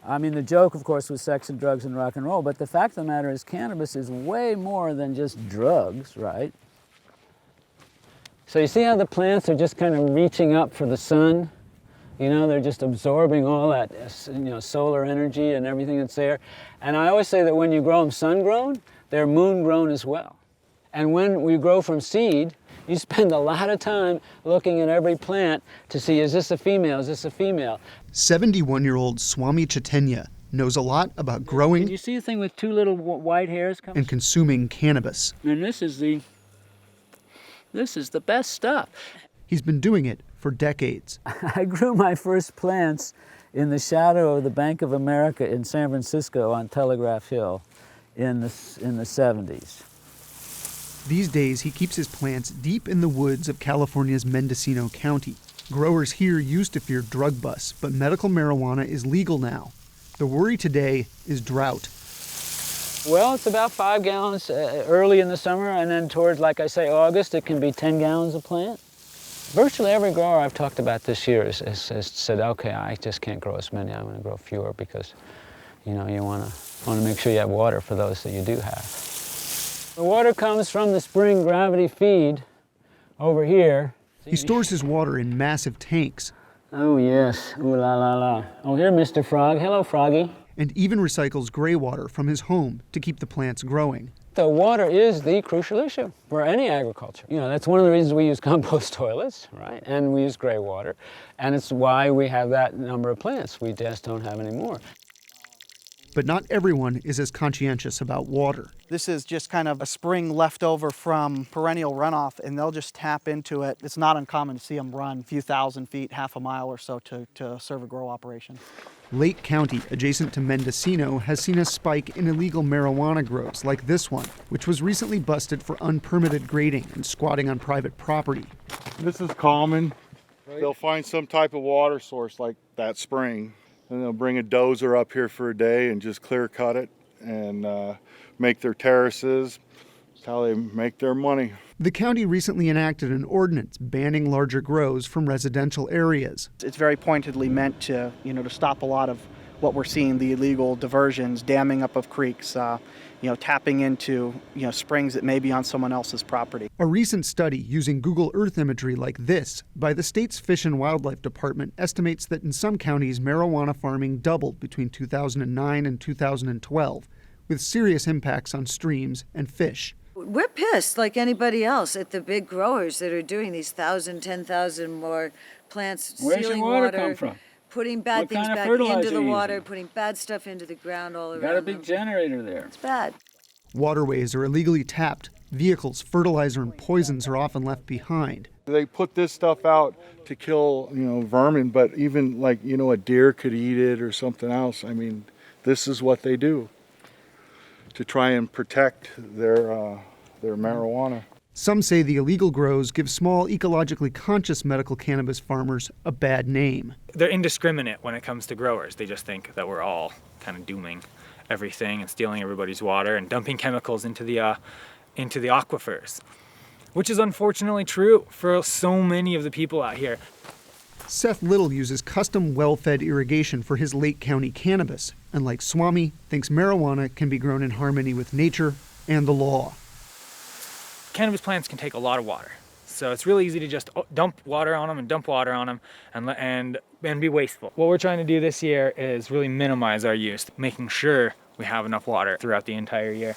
I mean, the joke, of course, was sex and drugs and rock and roll, but the fact of the matter is cannabis is way more than just drugs, right? So you see how the plants are just kind of reaching up for the sun? You know, they're just absorbing all that, solar energy and everything that's there. And I always say that when you grow them sun-grown, they're moon-grown as well. And when we grow from seed, you spend a lot of time looking at every plant to see, is this a female, is this a female? 71-year-old Swami Chaitanya knows a lot about growing. Did you see the thing with two little white hairs coming? And consuming cannabis. And this is the best stuff. He's been doing it for decades. I grew my first plants in the shadow of the Bank of America in San Francisco on Telegraph Hill in the 70s. These days, he keeps his plants deep in the woods of California's Mendocino County. Growers here used to fear drug busts, but medical marijuana is legal now. The worry today is drought. Well, it's about 5 gallons early in the summer, and then towards, like I say, August, it can be 10 gallons a plant. Virtually every grower I've talked about this year has said, okay, I just can't grow as many, I'm going to grow fewer because, you want to make sure you have water for those that you do have. The water comes from the spring gravity feed over here. He stores his water in massive tanks. Oh, yes. Ooh, la, la, la. Oh, here, Mr. Frog. Hello, Froggy. And even recycles gray water from his home to keep the plants growing. The water is the crucial issue for any agriculture. That's one of the reasons we use compost toilets, right? And we use gray water. And it's why we have that number of plants. We just don't have any more. But not everyone is as conscientious about water. This is just kind of a spring left over from perennial runoff, and they'll just tap into it. It's not uncommon to see them run a few thousand feet, half a mile or so to serve a grow operation. Lake County, adjacent to Mendocino, has seen a spike in illegal marijuana grows like this one, which was recently busted for unpermitted grading and squatting on private property. This is common. They'll find some type of water source like that spring, and they'll bring a dozer up here for a day and just clear cut it and make their terraces. That's how they make their money. The county recently enacted an ordinance banning larger grows from residential areas. It's very pointedly meant to, to stop a lot of what we're seeing, the illegal diversions, damming up of creeks, tapping into, springs that may be on someone else's property. A recent study using Google Earth imagery like this by the state's Fish and Wildlife Department estimates that in some counties, marijuana farming doubled between 2009 and 2012, with serious impacts on streams and fish. We're pissed like anybody else at the big growers that are doing these 1,000, 10,000 more plants, Where's stealing your water come from? putting bad What things kind of back fertilizer into the you water, using? putting bad stuff into the ground all around Got a big them. generator there. It's bad. Waterways are illegally tapped. Vehicles, fertilizer, and poisons are often left behind. They put this stuff out to kill, vermin, but even like, a deer could eat it or something else. I mean, this is what they do to try and protect their marijuana. Some say the illegal grows give small, ecologically conscious medical cannabis farmers a bad name. They're indiscriminate when it comes to growers. They just think that we're all kind of dooming everything and stealing everybody's water and dumping chemicals into the aquifers, which is unfortunately true for so many of the people out here. Seth Little uses custom well-fed irrigation for his Lake County cannabis, and like Swami, thinks marijuana can be grown in harmony with nature and the law. Cannabis plants can take a lot of water, so it's really easy to just dump water on them and be wasteful. What we're trying to do this year is really minimize our use, making sure we have enough water throughout the entire year.